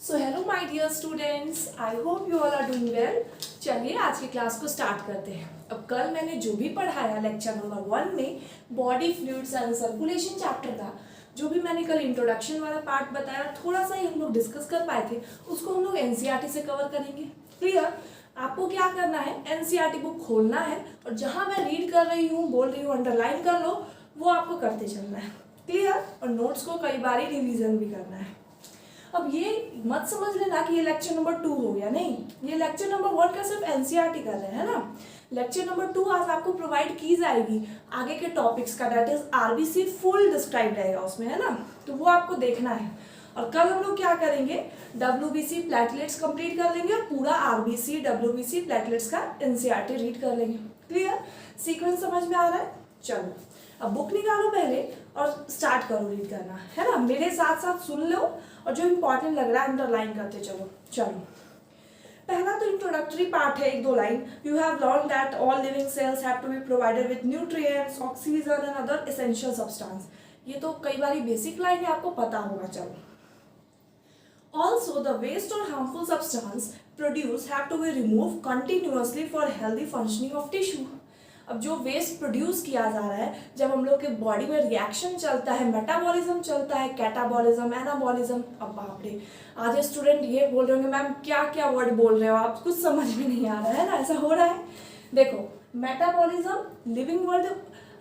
So hello my dear students, I hope you all are doing well. चलिए आज की class को start करते हैं। अब कल मैंने जो भी पढ़ाया लेक्चर नंबर 1 में body fluids and circulation chapter का, जो भी मैंने कल इंट्रोडक्शन वाला पार्ट बताया, थोड़ा सा ही हम लोग डिस्कस कर पाए थे, उसको हम लोग एनसीईआरटी से कवर करेंगे। क्लियर? आपको क्या करना है, एनसीईआरटी बुक खोलना है और जहाँ मैं रीड कर रही हूँ, बोल रही हूँ, अंडरलाइन कर लो, वो आपको करते चलना है। क्लियर? और नोट्स को कई बार ही रिविजन भी करना है। अब ये मत समझ लेना कि ये लेक्चर नंबर 2 हो गया, नहीं, ये लेक्चर नंबर 1 का सिर्फ एनसीईआरटी कर रहे हैं ना। लेक्चर नंबर 2 आज आपको प्रोवाइड की जाएगी आगे के टॉपिक्स का, that is RBC full describe रहेगा उसमें, है ना। तो वो आपको देखना है। और कल हम लोग क्या करेंगे, डब्ल्यूबीसी प्लेटलेट्स कंप्लीट कर लेंगे और पूरा आरबीसी डब्ल्यूबीसी प्लेटलेट्स का एनसीईआरटी रीड कर लेंगे। क्लियर? सीक्वेंस समझ में आ रहा है? चलो अब बुक निकालो पहले और स्टार्ट करो रीड करना, है ना। मेरे साथ साथ सुन लो और जो इंपॉर्टेंट लग रहा है अंडरलाइन करते चलो। पहला तो इंट्रोडक्टरी पार्ट है, 1-2 line. You have learn that all living cells have to be provided with nutrients, oxygen and other essential substance. ये तो कई बार बेसिक लाइन है, आपको पता होगा। चलो, also the waste or harmful substance produced have to be removed continuously for healthy functioning of tissue। अब जो वेस्ट प्रोड्यूस किया जा रहा है, जब हम लोग के बॉडी में रिएक्शन चलता है, मेटाबॉलिज्म चलता है, कैटाबॉलिज्म, एनाबॉलिज्म। अब बाप रे, आधे स्टूडेंट ये बोल रहे होंगे मैम क्या क्या वर्ड बोल रहे हो आप, कुछ समझ में नहीं आ रहा है ना, ऐसा हो रहा है। देखो, मेटाबॉलिज्म लिविंग वर्ड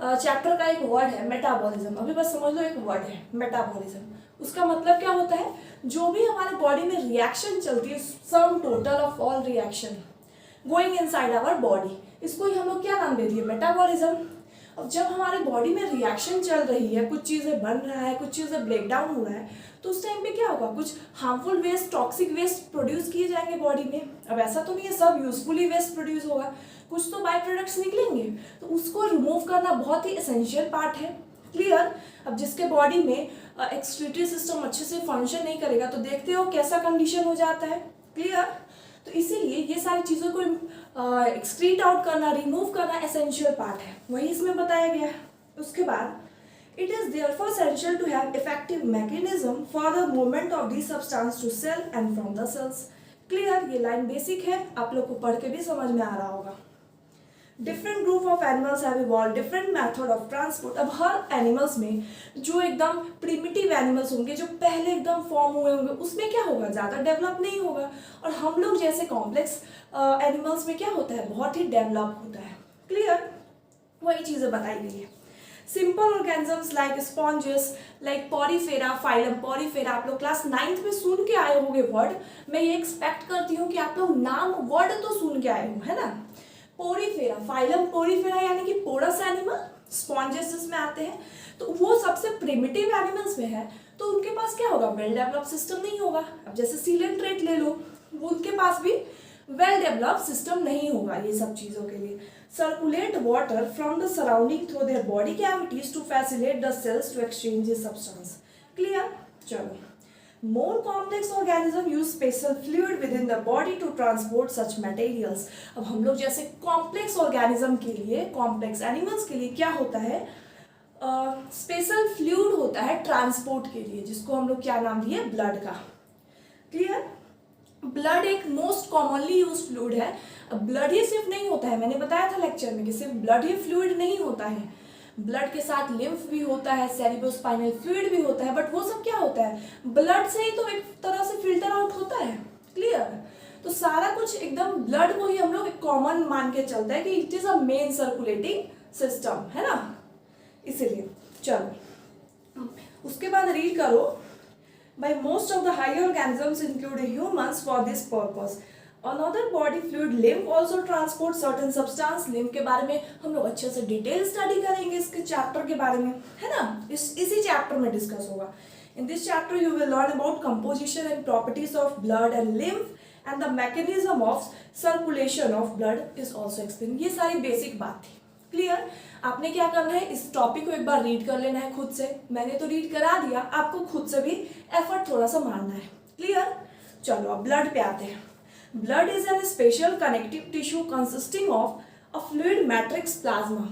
चैप्टर का एक वर्ड है मेटाबॉलिज्म। अभी बस समझ लो, एक वर्ड है मेटाबॉलिज्म। उसका मतलब क्या होता है, जो भी हमारे बॉडी में रिएक्शन चलती है, sum total of all reaction going inside our body, इसको ही हम लोग क्या नाम दे दिए, मेटाबॉलिज्म। अब जब हमारे बॉडी में रिएक्शन चल रही है, कुछ चीज़ें बन रहा है, कुछ चीज़ें ब्रेक डाउन हो रहा है, तो उस टाइम पे क्या होगा, कुछ harmful waste, toxic waste produce किए जाएंगे बॉडी में। अब ऐसा तो नहीं है सब यूजफुली वेस्ट प्रोड्यूस होगा, कुछ तो बाई प्रोडक्ट्स निकलेंगे, तो उसको रिमूव करना बहुत ही एसेंशियल पार्ट है। क्लियर? अब जिसके बॉडी में एक्सक्रीटरी सिस्टम अच्छे से फंक्शन नहीं करेगा, तो देखते हो कैसा कंडीशन हो जाता है। क्लियर? तो इसीलिए ये सारी चीज़ों को एक्सक्रीट आउट करना, रिमूव करना एसेंशियल पार्ट है, वही इसमें बताया गया है। उसके बाद it is therefore essential to have effective mechanism for the movement of this substance to cell and from the cells. Clear? ये लाइन बेसिक है, आप लोग को पढ़ के भी समझ में आ रहा होगा। Different group of animals have evolve different method of transport. अब हर एनिमल्स में जो एकदम प्रिमिटिव एनिमल्स होंगे, जो पहले एकदम फॉर्म हुए होंगे, उसमें क्या होगा, ज़्यादा डेवलप नहीं होगा। और हम लोग जैसे कॉम्प्लेक्स एनिमल्स में क्या होता है, बहुत ही डेवलप होता है। क्लियर? वही चीज़ें बताई गई है। Simple organisms like sponges, like Porifera, phylum Porifera, आप लोग क्लास 9th में सुन के आए होंगे वर्ड। मैं ये एक्सपेक्ट करती हूँ कि आप लोग नाम वर्ड तो सुन के आए हो, है ना। पोरीफेरा, फाइलम पोरीफेरा यानी कि पोरस एनिमल, स्पॉन्जेस जिसमें आते हैं, तो वो सबसे प्रिमिटिव एनिमल्स में है, तो उनके पास क्या होगा, वेल डेवलप सिस्टम नहीं होगा। अब जैसे सीलेंट्रेट ले लो, वो उनके पास भी वेल डेवलप सिस्टम नहीं होगा ये सब चीज़ों के लिए। Circulate water from the surrounding through their body cavities to facilitate the cells to exchange this substance. Clear? चलो, more complex organisms use special fluid within the body to transport such materials। अब हम लोग जैसे complex organism के लिए, complex animals के लिए क्या होता है, स्पेशल फ्लूइड होता है ट्रांसपोर्ट के लिए, जिसको हम लोग क्या नाम दिए, ब्लड का। क्लियर? ब्लड एक मोस्ट कॉमनली यूज फ्लूइड है। अब ब्लड ही सिर्फ नहीं होता है, मैंने बताया था लेक्चर में कि सिर्फ ब्लड ही फ्लूइड नहीं होता है, ब्लड के साथ लिम्फ भी होता है, सेरिब्रोस्पाइनल फ्लूइड भी होता है, बट वो सब क्या होता है, ब्लड से ही तो एक तरह से फिल्टर आउट होता है। क्लियर? तो सारा कुछ एकदम ब्लड को ही हम लोग कॉमन मान के चलता है कि it is a main circulating system, है ना, इसीलिए। चलो, उसके बाद रीड करो, by most of the higher organisms including humans for this purpose another body fluid lymph also transport certain substance। lymph के बारे में हम लोग अच्छे से डिटेल स्टडी करेंगे, इसके चैप्टर के बारे में, है ना, इसी चैप्टर में डिस्कस होगा। In this chapter you will learn about composition and properties of blood and lymph and the mechanism of circulation of blood is also explain. ये सारी बेसिक बात थी। क्लियर? आपने क्या करना है, इस टॉपिक को एक बार रीड कर लेना है खुद से। मैंने तो रीड करा दिया, आपको खुद से भी एफर्ट थोड़ा सा मारना है। क्लियर? चलो अब ब्लड पे आते हैं। Blood is a special connective tissue consisting of a fluid matrix plasma।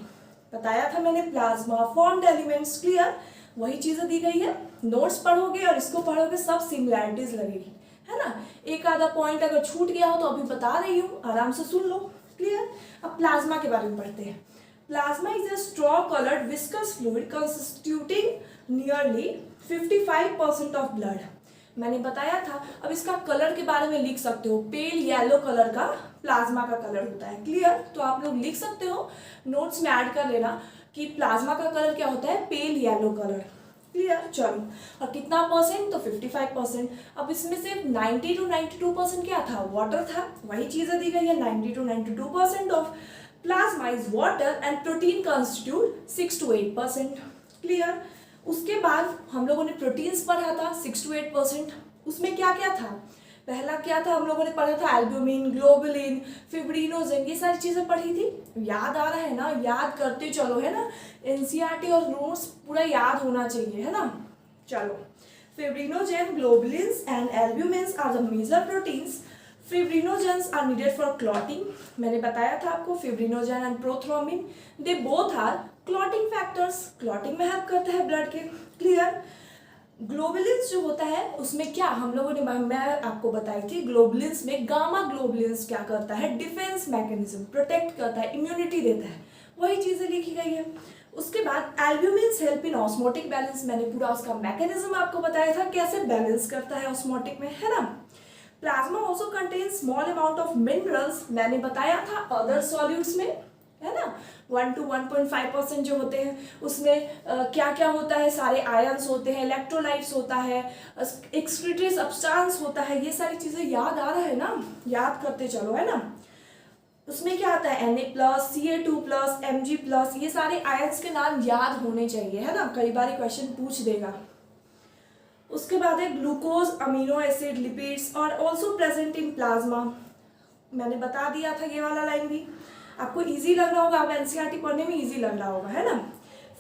बताया था मैंने, प्लाज्मा फॉर्म्ड एलिमेंट्स। क्लियर? वही चीजें दी गई है, नोट्स पढ़ोगे और इसको पढ़ोगे, सब सिमिलैरिटीज लगेगी, है ना। एक आधा पॉइंट अगर छूट गया हो तो अभी बता रही हूँ, आराम से सुन लो। क्लियर। अब प्लाज्मा के बारे में पढ़ते हैं। Plasma is a straw coloured viscous fluid constituting nearly 55% of blood. मैंने बताया था। अब इसका कलर के बारे में लिख सकते हो, पेल येलो कलर का प्लाज्मा का कलर होता है। क्लियर। तो आप लोग लिख सकते हो, नोट्स में ऐड कर लेना कि प्लाज्मा का कलर क्या होता है, पेल येलो कलर। क्लियर। चलो, और कितना परसेंट, तो 55%। अब इसमें से 90 to 92% क्या था, वाटर था। वही चीजें दी गई है, 90 to 92% of plasma is water and protein constitute 6 to 8%। Clear. उसके बाद हम लोगों ने प्रोटीन्स पढ़ा था 6 to 8%। उसमें क्या क्या था, पहला क्या था हम लोगों ने पढ़ा था, एल्ब्यूमिन, ग्लोबुलिन, फिब्रिनोजेन, ये सारी चीजें पढ़ी थी। याद आ रहा है ना, याद करते चलो, है ना। एनसीईआरटी और नोट्स पूरा याद होना चाहिए, है ना। चलो, fibrinogen, globulins and albumins are the major proteins. Fibrinogens are needed for clotting. मैंने बताया था आपको, fibrinogen and prothrombin, they both are clotting factors, clotting में हेल्प करता है ब्लड के। क्लियर। ग्लोबुलिन्स जो होता है उसमें क्या हम लोगों ने, मैं आपको बताई थी, ग्लोबुलिन्स में गामा ग्लोबुलिन्स क्या करता है, डिफेंस मैकेनिज्म, प्रोटेक्ट करता है, इम्यूनिटी देता है। वही चीजें लिखी गई है। उसके बाद albumins help in osmotic balance. मैंने पूरा उसका मैकेनिज्म आपको बताया था, कैसे बैलेंस करता है ऑस्मोटिक में, है ना। Plasma also contain small amount of minerals. मैंने बताया था अदर सॉल्यूट्स में, है ना, 1 to 1.5% जो होते हैं उसमें क्या क्या होता है, सारे आयंस होते हैं, इलेक्ट्रोलाइट्स होता है, एक्सक्रीटरी सब्सटेंस होता है। ये सारी चीजें याद आ रहा है ना, याद करते चलो, है ना। उसमें क्या आता है, Na+, Ca2+, Mg+, ये सारे आयंस के नाम याद होने चाहिए, है ना, कई बार क्वेश्चन पूछ देगा। उसके बाद है ग्लूकोज, अमीनो एसिड, लिपिड्स और ऑल्सो प्रेजेंट इन प्लाज्मा। मैंने बता दिया था ये वाला लाइन भी, आपको इजी लग रहा होगा, आप एनसीईआरटी पढ़ने में इजी लग रहा होगा, है ना।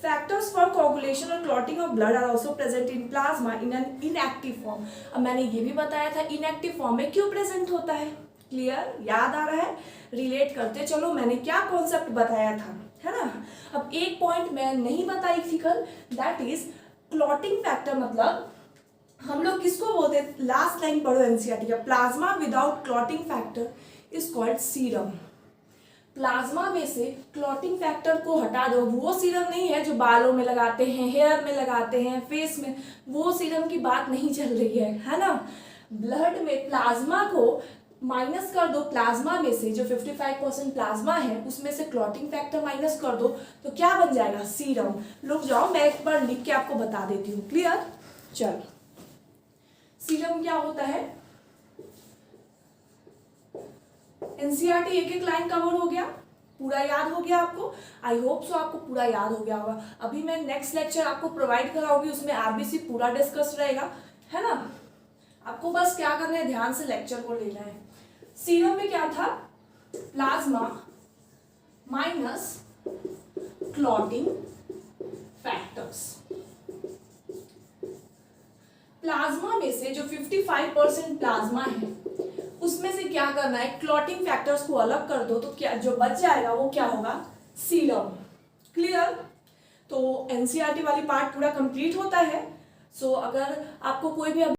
फैक्टर्स फॉर कोगुलेशन और clotting of blood are also present in plasma in an inactive form. अब मैंने ये भी बताया था इनएक्टिव फॉर्म में क्यों प्रेजेंट होता है। क्लियर। याद आ रहा है, रिलेट करते चलो, मैंने क्या कॉन्सेप्ट बताया था, है ना। अब एक पॉइंट मैं नहीं बताई थी कल, दैट इज क्लॉटिंग फैक्टर। मतलब हम लोग किसको बोलते हैं, लास्ट लाइन पढ़ो एनसीईआरटी का, plasma without clotting factor is called serum. Plasma में से क्लॉटिंग फैक्टर को हटा दो, वो सीरम नहीं है जो बालों में लगाते हैं, हेयर में लगाते हैं, फेस में, वो सीरम की बात नहीं चल रही है ना। ब्लड में प्लाज्मा को माइनस कर दो, प्लाज्मा में से जो 55% प्लाज्मा है उसमें से क्लॉटिंग फैक्टर माइनस कर दो, तो क्या बन जाएगा, सीरम। रुक जाओ, मैं एक बार लिख के आपको बता देती हूँ। क्लियर। चलो, सीरम क्या होता है, एनसीईआरटी एक एक लाइन कवर हो गया, पूरा याद हो गया आपको। आई होप सो आपको पूरा याद हो गया होगा। अभी मैं नेक्स्ट लेक्चर आपको प्रोवाइड कराऊंगी, उसमें आरबीसी पूरा डिस्कस रहेगा, है ना। आपको बस क्या करना है, ध्यान से लेक्चर को लेना है। सीरम में क्या था, plasma minus clotting factors. Plasma में से जो 55% प्लाज्मा है उसमें से क्या करना है, क्लॉटिंग फैक्टर्स को अलग कर दो, तो क्या जो बच जाएगा वो क्या होगा, सीरम। क्लियर। तो एनसीईआरटी वाली पार्ट पूरा कंप्लीट होता है। सो अगर आपको कोई भी